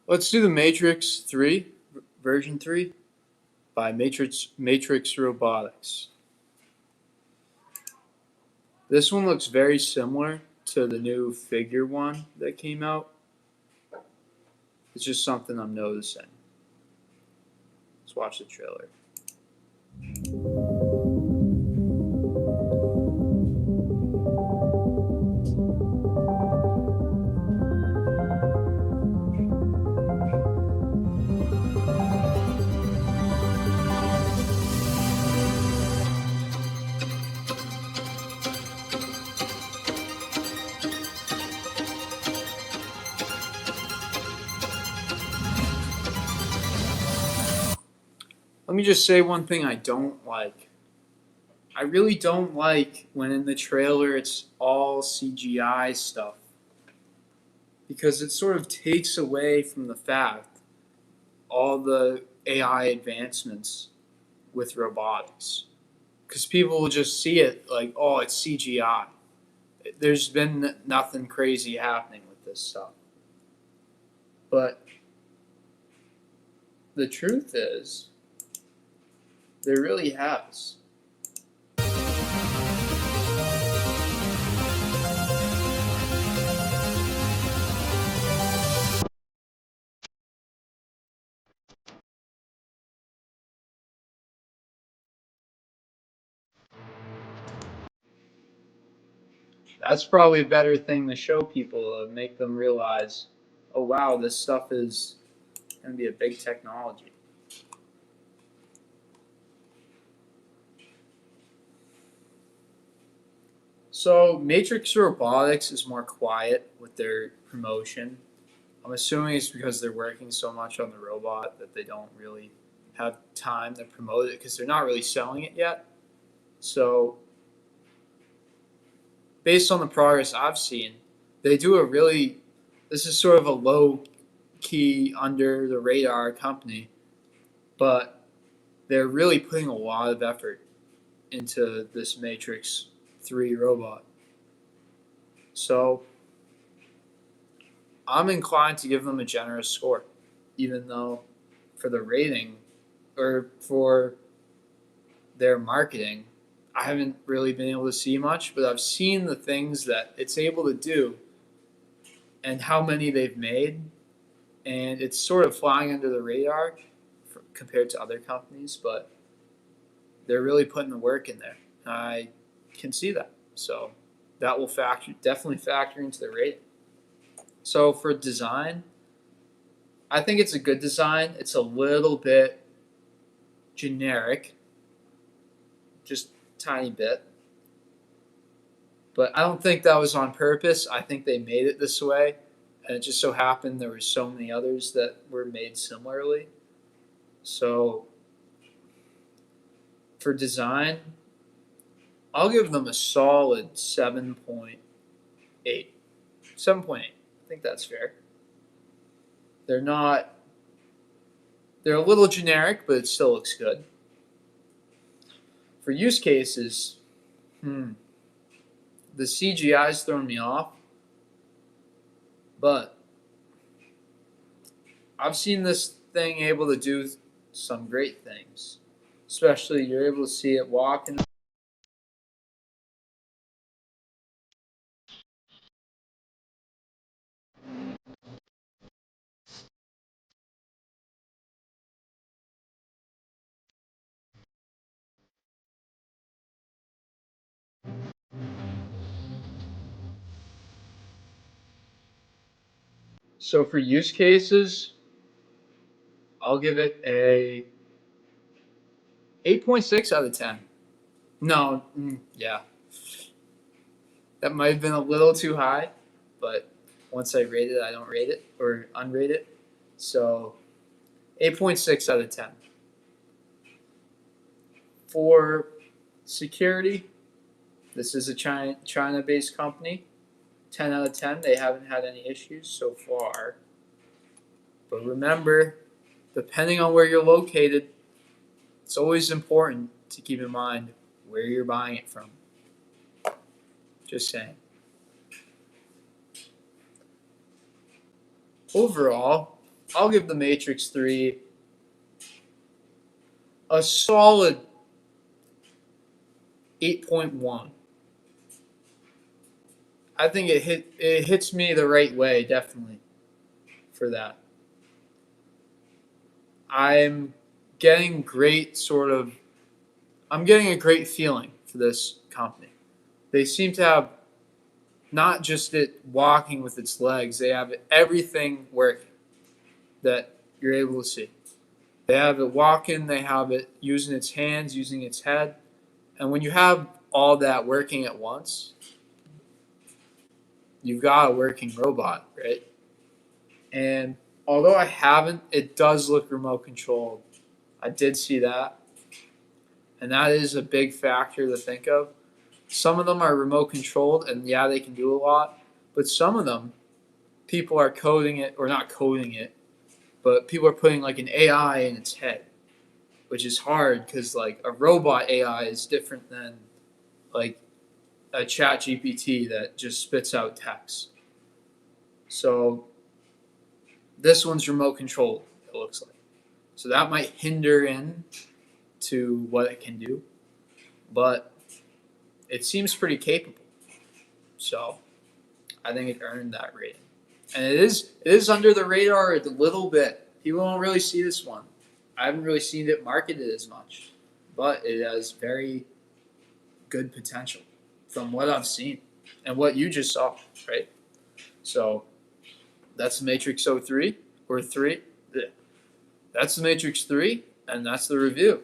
Let's do the Matrix-3, version 3 by Matrix Robotics. This one looks very similar to the new figure one that came out. It's just something I'm noticing. Let's watch the trailer. Let me just say one thing I don't like. I really don't like when in the trailer it's all CGI stuff. Because it sort of takes away from the fact all the AI advancements with robotics. Because people will just see it like, oh, it's CGI. There's been nothing crazy happening with this stuff. But the truth is, there really has. That's probably a better thing to show people to make them realize, oh wow, this stuff is going to be a big technology. So Matrix Robotics is more quiet with their promotion. I'm assuming it's because they're working so much on the robot that they don't really have time to promote it because they're not really selling it yet. So based on the progress I've seen, they do a really, this is sort of a low key under the radar company, but they're really putting a lot of effort into this Matrix 3 robot. So I'm inclined to give them a generous score, even though for the rating or for their marketing, I haven't really been able to see much, but I've seen the things that it's able to do and how many they've made, and it's sort of flying under the radar compared to other companies, but they're really putting the work in there. I can see that, so that will definitely factor into the rating. So for design, I think it's a good design. It's a little bit generic, just a tiny bit. But I don't think that was on purpose. I think they made it this way, and it just so happened there were so many others that were made similarly. So for design, I'll give them a solid 7.8. 7.8. I think that's fair. They're not, they're a little generic, but it still looks good. For use cases, the CGI's thrown me off, but I've seen this thing able to do some great things. Especially you're able to see it walk in. So for use cases, I'll give it a 8.6 out of 10. No, yeah. That might have been a little too high, but once I rate it, I don't rate it or unrate it. So 8.6 out of 10. For security, this is a China-based company. 10 out of 10. They haven't had any issues so far. But remember, depending on where you're located, it's always important to keep in mind where you're buying it from. Just saying. Overall, I'll give the Matrix-3 a solid 8.1. I think it hits me the right way, definitely, for that. I'm getting great sort of I'm getting a great feeling for this company. They seem to have not just it walking with its legs, they have everything working that you're able to see. They have it walking, they have it using its hands, using its head. And when you have all that working at once, you've got a working robot, right? And although I haven't, it does look remote controlled. I did see that. And that is a big factor to think of. Some of them are remote controlled, and yeah, they can do a lot. But some of them, people are coding it, or not coding it, but people are putting like an AI in its head, which is hard because like a robot AI is different than like a chat GPT that just spits out text. So this one's remote controlled, it looks like. So that might hinder in to what it can do, but it seems pretty capable. So I think it earned that rating. And it is under the radar a little bit. People don't really see this one. I haven't really seen it marketed as much, but it has very good potential from what I've seen and what you just saw, right? So that's the Matrix 03 or 3. That's the Matrix 3, and that's the review.